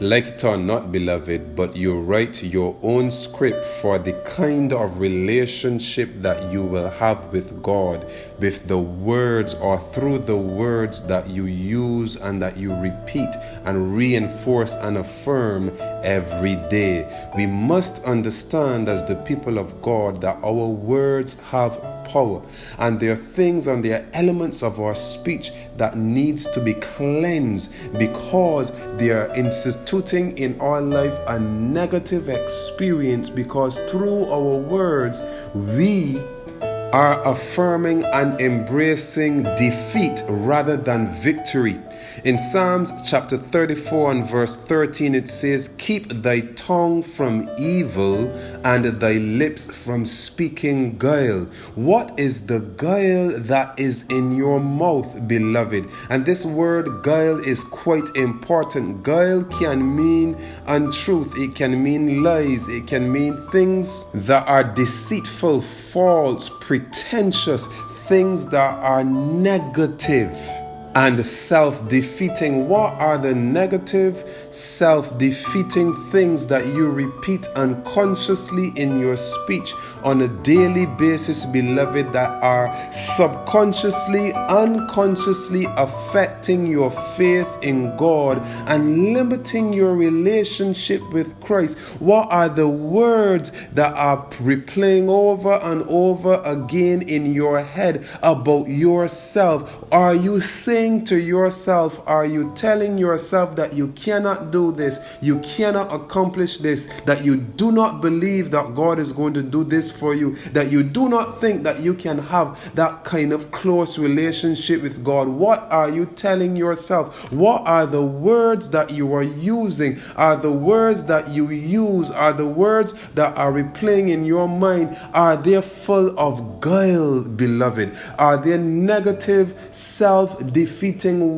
Like it or not, beloved, but you write your own script for the kind of relationship that you will have with God, with the words or through the words that you use and that you repeat and reinforce and affirm every day. We must understand as the people of God that our words have power, and there are things and there are elements of our speech that needs to be cleansed because they are instituting in our life a negative experience, because through our words we are affirming and embracing defeat rather than victory. In Psalms chapter 34 and verse 13 it says, "Keep thy tongue from evil and thy lips from speaking guile." What is the guile that is in your mouth, beloved? And this word guile is quite important. Guile can mean untruth, it can mean lies, it can mean things that are deceitful, false, pretentious, things that are negative and self-defeating. What are the negative, self-defeating things that you repeat unconsciously in your speech on a daily basis, beloved, that are subconsciously, unconsciously affecting your faith in God and limiting your relationship with Christ? What are the words that are replaying over and over again in your head about yourself? Are you saying to yourself, are you telling yourself that you cannot do this, you cannot accomplish this, that you do not believe that God is going to do this for you, that you do not think that you can have that kind of close relationship with God? What are you telling yourself? What are the words that you are using? Are the words that you use, are the words that are replaying in your mind, are they full of guile, beloved? Are they negative, self-defeating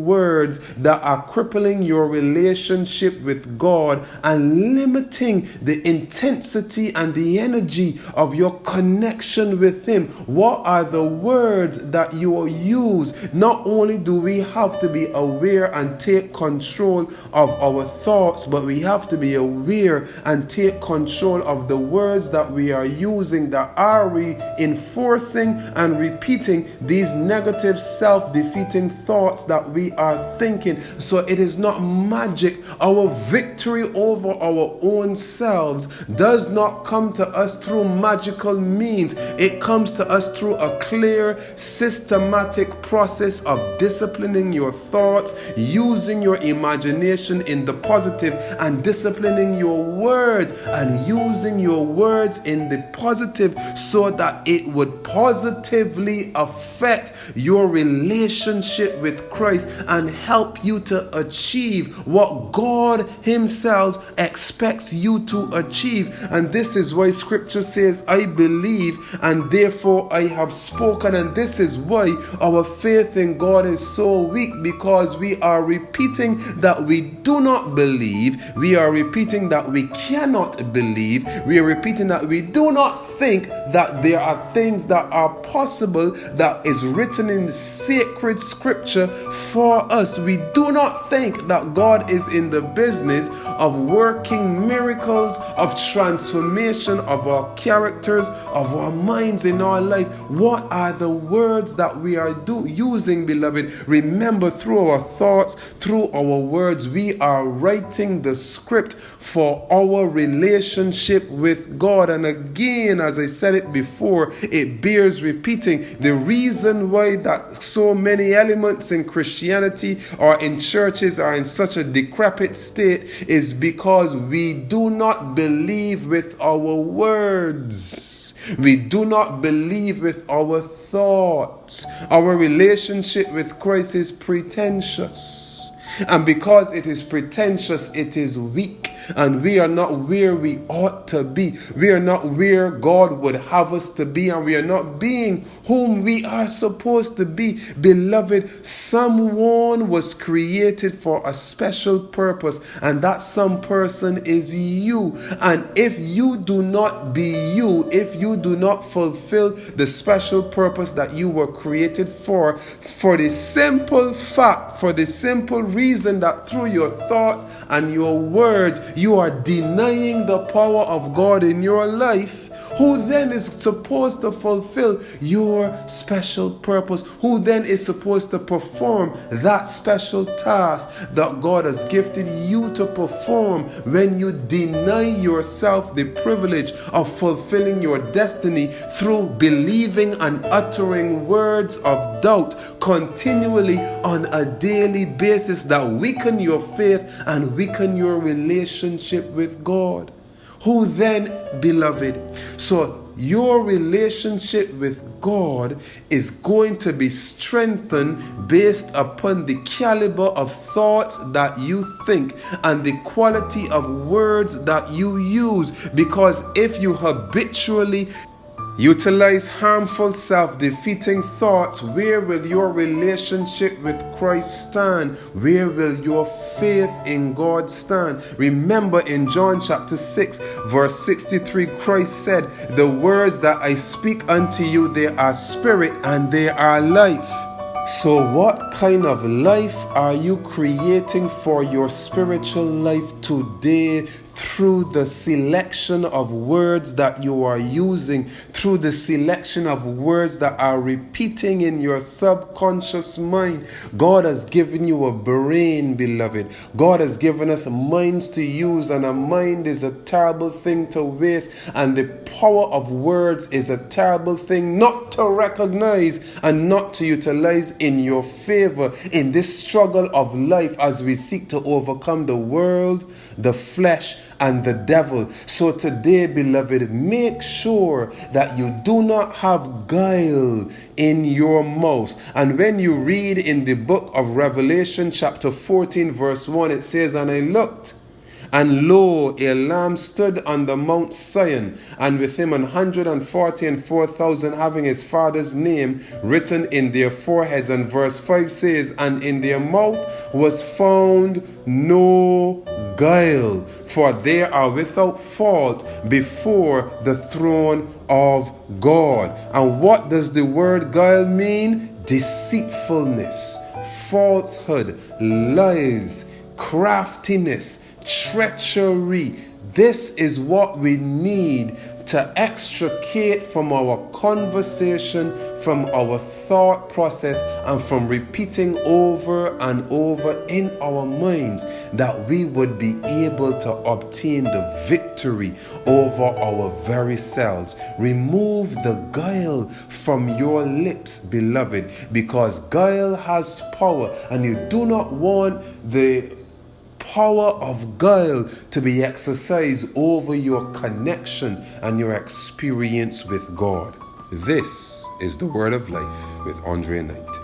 words that are crippling your relationship with God and limiting the intensity and the energy of your connection with Him? What are the words that you use? Not only do we have to be aware and take control of our thoughts, but we have to be aware and take control of the words that we are using. That are we enforcing and repeating these negative, self-defeating thoughts that we are thinking? So it is not magic. Our victory over our own selves does not come to us through magical means. It comes to us through a clear, systematic process of disciplining your thoughts, using your imagination in the positive, and disciplining your words and using your words in the positive so that it would positively affect your relationship with Christ and help you to achieve what God Himself expects you to achieve. And this is why Scripture says, "I believe and therefore I have spoken." And this is why our faith in God is so weak, because we are repeating that we do not believe, we are repeating that we cannot believe, we are repeating that we do not think that there are things that are possible that is written in the sacred Scripture for us. We do not think that God is in the business of working miracles, of transformation of our characters, of our minds in our life. What are the words that we are using, beloved? Remember, through our thoughts, through our words, we are writing the script for our relationship with God. And again, as I said it before, it bears repeating. The reason why that so many elements in Christianity or in churches are in such a decrepit state is because we do not believe with our words. We do not believe with our thoughts. Our relationship with Christ is pretentious. And because it is pretentious, it is weak. And we are not where we ought to be. We are not where God would have us to be. And we are not being whom we are supposed to be. Beloved, someone was created for a special purpose. And that some person is you. And if you do not be you, if you do not fulfill the special purpose that you were created for the simple fact, for the simple reason reason that through your thoughts and your words, you are denying the power of God in your life, who then is supposed to fulfill your special purpose, who then is supposed to perform that special task that God has gifted you to perform, when you deny yourself the privilege of fulfilling your destiny through believing and uttering words of doubt continually on a daily basis that weaken your faith and weaken your relationship with God. Who then, beloved? So your relationship with God is going to be strengthened based upon the caliber of thoughts that you think and the quality of words that you use. Because if you habitually utilize harmful, self-defeating thoughts, where will your relationship with Christ stand? Where will your faith in God stand? Remember in John chapter 6 verse 63, Christ said, "The words that I speak unto you, they are spirit and they are life." So what kind of life are you creating for your spiritual life today? Through the selection of words that you are using, through the selection of words that are repeating in your subconscious mind. God has given you a brain, beloved. God has given us minds to use, and a mind is a terrible thing to waste, and the power of words is a terrible thing not to recognize and not to utilize in your favor in this struggle of life as we seek to overcome the world, the flesh, and the devil. So today, beloved, make sure that you do not have guile in your mouth. And when you read in the book of Revelation chapter 14 verse 1, it says, "And I looked, and lo, a lamb stood on the Mount Zion, and with him 144,000 having his father's name written in their foreheads." And verse 5 says, "And in their mouth was found no guile, for they are without fault before the throne of God." And what does the word guile mean? Deceitfulness, falsehood, lies, craftiness, treachery. This is what we need to extricate from our conversation, from our thought process, and from repeating over and over in our minds, that we would be able to obtain the victory over our very selves. Remove the guile from your lips, beloved, because guile has power, and you do not want the power of guile to be exercised over your connection and your experience with God. This is the Word of Life with Andre Knight.